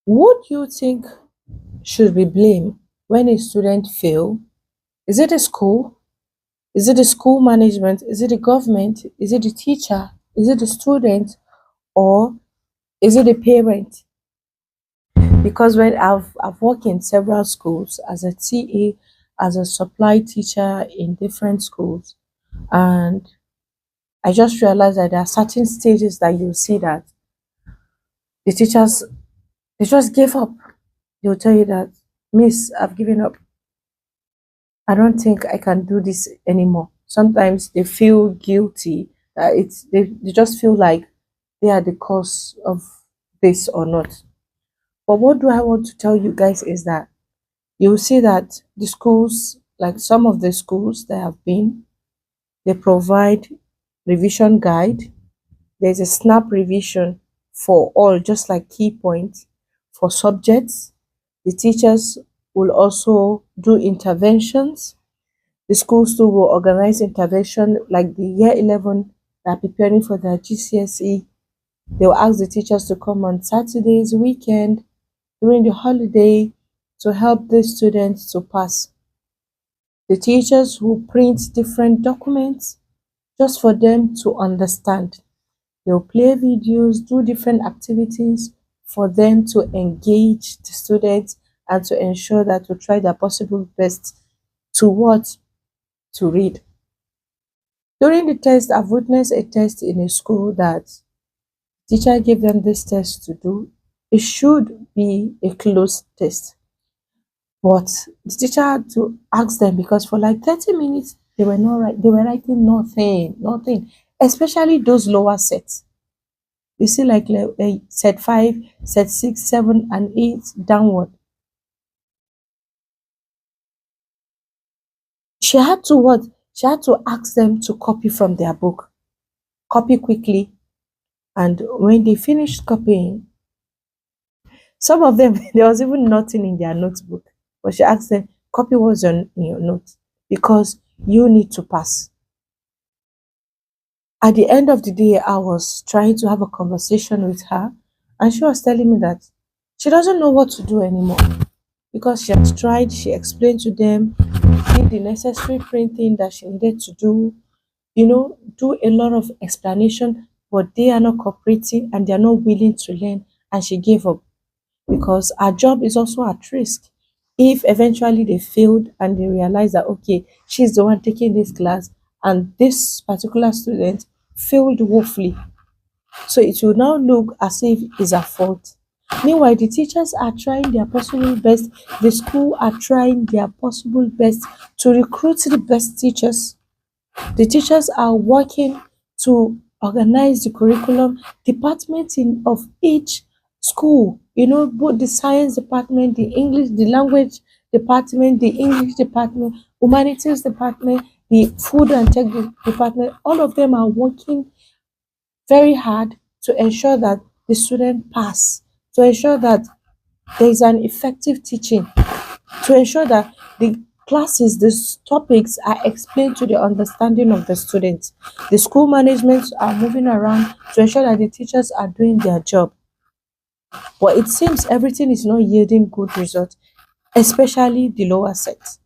Who do you think should be blamed when a student fail? Is it the school? Is it the school management? Is it the government? Is it the teacher? Is it the student? Or is it the parent? Because when I've worked in several schools as a TA, as a supply teacher in different schools, and I just realized that there are certain stages that you see that the teachers they just gave up. They'll tell you that, Miss, I've given up. I don't think I can do this anymore. Sometimes they feel guilty. They just feel like they are the cause of this or not. But what do I want to tell you guys is that you'll see that the schools, like some of the schools that have been, they provide revision guide. There's a snap revision for all, just like key points for subjects. The teachers will also do interventions. The schools too will organize intervention, like the year 11 that are preparing for their GCSE. They will ask the teachers to come on Saturdays, weekend, during the holiday to help the students to pass. The teachers will print different documents just for them to understand. They'll play videos, do different activities for them to engage the students and to ensure that to try their possible best to what? To read. During the test, I've witnessed a test in a school that teacher gave them this test to do. It should be a closed test. But the teacher had to ask them because for like 30 minutes they were not right, they were writing nothing, especially those lower sets. You see, like set 5, set 6, 7, and 8 downward. She had to what? She had to ask them to copy from their book. Copy quickly. And when they finished copying, some of them, there was even nothing in their notebook. But she asked them, copy what's in your notes because you need to pass. At the end of the day, I was trying to have a conversation with her, and she was telling me that she doesn't know what to do anymore because she has tried, she explained to them, did the necessary printing that she needed to do, do a lot of explanation, but they are not cooperating and they are not willing to learn, and she gave up because her job is also at risk. If eventually they failed and they realize that okay, she's the one taking this class and this particular student failed woefully, so it will now look as if it's her fault. Meanwhile, the teachers are trying their possible best, the school are trying their possible best to recruit the best teachers. The teachers are working to organize the curriculum department of each school, both the science department, the English, the language department, the English department, humanities department, the food and tech department. All of them are working very hard to ensure that the student pass, to ensure that there is an effective teaching, to ensure that the classes, the topics are explained to the understanding of the students. The school managements are moving around to ensure that the teachers are doing their job. But it seems everything is not yielding good results, especially the lower sets.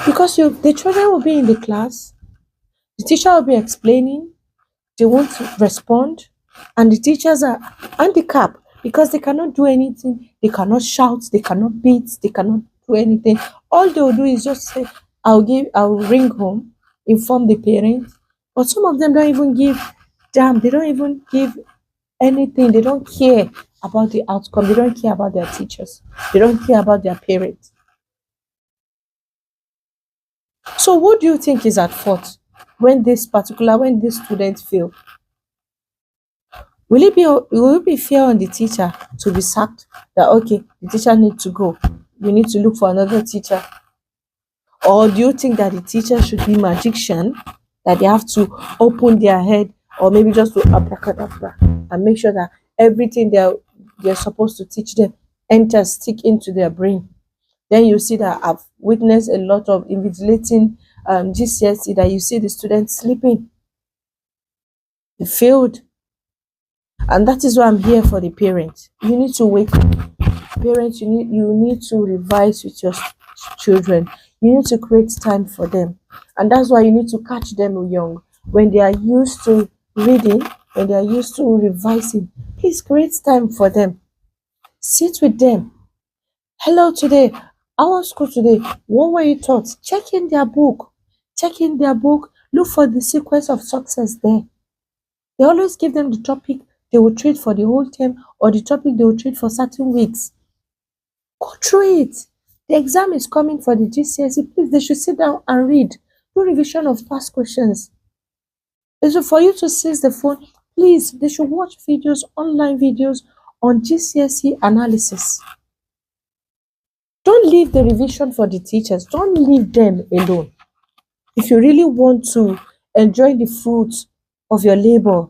Because the children will be in the class, the teacher will be explaining, they won't respond, and the teachers are handicapped because they cannot do anything. They cannot shout, they cannot beat, they cannot do anything. All they will do is just say, I'll ring home, inform the parents. But some of them don't even give damn, they don't even give anything, they don't care about the outcome, they don't care about their teachers, they don't care about their parents. So what do you think is at fault when this student fail? Will it be fair on the teacher to be sacked? That okay, the teacher needs to go. We need to look for another teacher. Or do you think that the teacher should be magician? That they have to open their head or maybe just to abracadabra and make sure that everything they're supposed to teach them enters stick into their brain. Then you see that I've witnessed a lot of invigilating GCSE that you see the students sleeping. They failed. And that is why I'm here for the parents. You need to wake up. Parents, you need to revise with your children. You need to create time for them. And that's why you need to catch them young. When they are used to reading, when they are used to revising, please create time for them. Sit with them. Hello today. How was school today? What were you taught? Check in their book. Check in their book. Look for the sequence of success there. They always give them the topic they will treat for the whole term or the topic they will treat for certain weeks. Go through it. The exam is coming for the GCSE. Please, they should sit down and read. Do revision of past questions. So for you to seize the phone, please, they should watch videos, online videos on GCSE analysis. Don't leave the revision for the teachers. Don't leave them alone. If you really want to enjoy the fruits of your labor,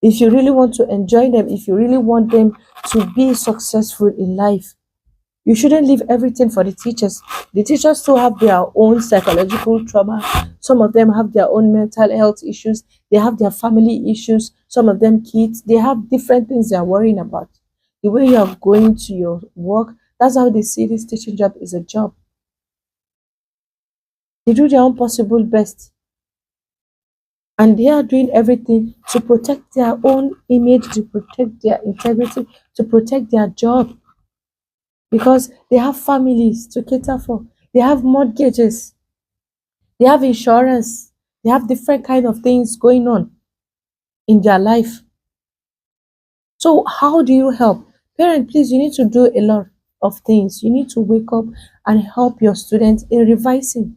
if you really want to enjoy them, if you really want them to be successful in life, you shouldn't leave everything for the teachers. The teachers too have their own psychological trauma. Some of them have their own mental health issues. They have their family issues. Some of them kids. They have different things they are worrying about. The way you are going to your work, that's how they see this teaching job is a job. They do their own possible best. And they are doing everything to protect their own image, to protect their integrity, to protect their job. Because they have families to cater for. They have mortgages. They have insurance. They have different kind of things going on in their life. So how do you help? Parent, please, you need to do a lot of things. You need to wake up and help your students in revising.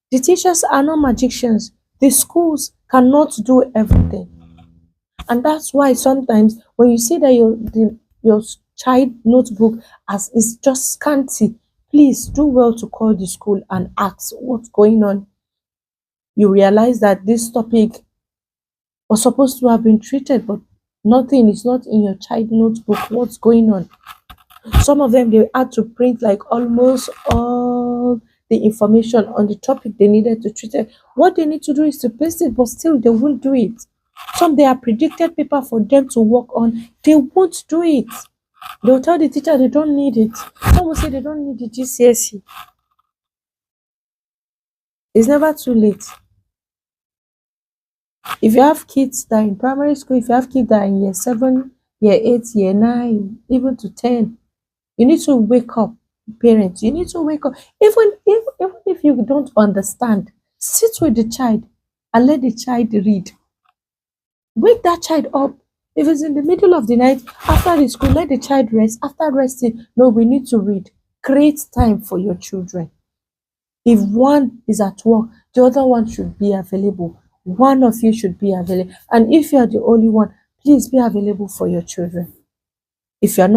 The teachers are not magicians. The schools cannot do everything. And that's why sometimes when you see that your child notebook as is just scanty, please do well to call the school and ask what's going on. You realize that this topic was supposed to have been treated, but nothing is not in your child notebook. What's going on? Some of them, they had to print like almost all the information on the topic they needed to treat it. What they need to do is to paste it, but still they won't do it. Some they are predicted paper for them to work on, they won't do it. They'll tell the teacher they don't need it. Some will say they don't need the GCSE. It's never too late. If you have kids that are in primary school, if you have kids that are in year 7, year 8, year 9, even to 10, you need to wake up. Parents, you need to wake up. Even if you don't understand, sit with the child and let the child read. Wake that child up. If it's in the middle of the night, after the school, let the child rest. After resting, no, we need to read. Create time for your children. If one is at work, the other one should be available. One of you should be available. And if you are the only one, please be available for your children. If you're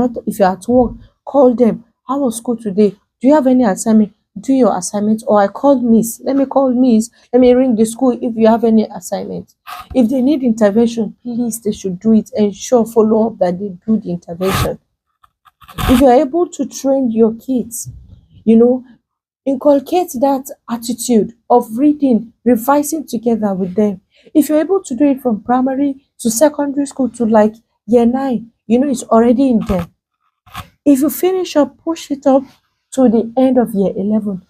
at work, call them. How was school today? Do you have any assignment? Do your assignment. Or I called Miss. Let me call Miss. Let me ring the school if you have any assignment. If they need intervention, please, they should do it. Ensure, follow up that they do the intervention. If you're able to train your kids, inculcate that attitude of reading, revising together with them. If you're able to do it from primary to secondary school to like year 9, it's already in there. If you finish up, push it up to the end of year 11,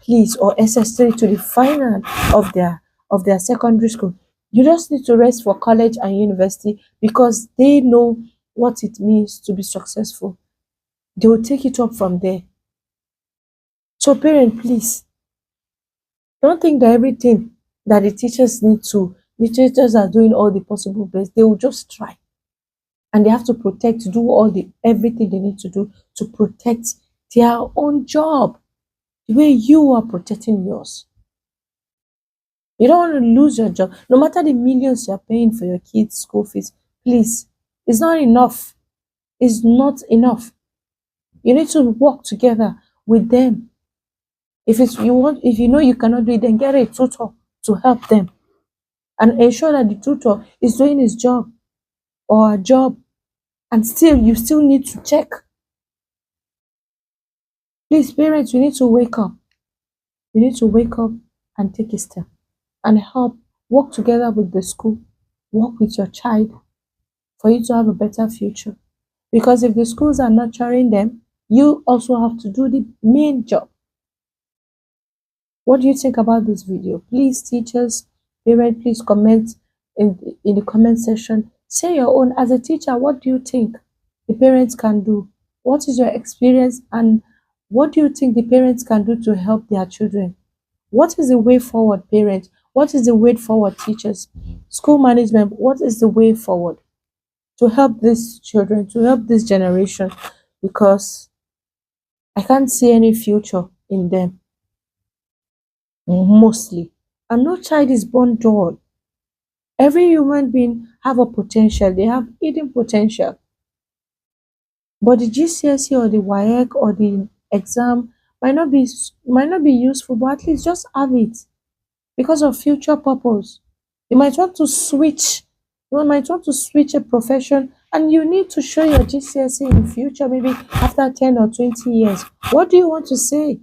please, or SS3 to the final of their secondary school. You just need to rest for college and university because they know what it means to be successful. They will take it up from there. So parent, please, don't think that everything that the teachers are doing all the possible best. They will just try. And they have to do everything they need to do to protect their own job the way you are protecting yours. You don't want to lose your job. No matter the millions you're paying for your kids' school fees, please, it's not enough. It's not enough. You need to work together with them. If you know you cannot do it, then get a tutor to help them. And ensure that the tutor is doing his job or her job. And you still need to check. Please, parents, you need to wake up. You need to wake up and take a step and help. Work together with the school. Work with your child for you to have a better future. Because if the schools are nurturing them, you also have to do the main job. What do you think about this video? Please, teachers, parents, please comment in the comment section. Say your own. As a teacher, what do you think the parents can do? What is your experience, and what do you think the parents can do to help their children? What is the way forward, parents? What is the way forward, teachers? School management, what is the way forward to help these children, to help this generation? Because I can't see any future in them, mostly. And no child is born dull. Every human being have a potential. They have hidden potential. But the GCSE or the WAEC or the exam might not be useful, but at least just have it because of future purpose. You might want to switch. You might want to switch a profession, and you need to show your GCSE in future, maybe after 10 or 20 years. What do you want to say?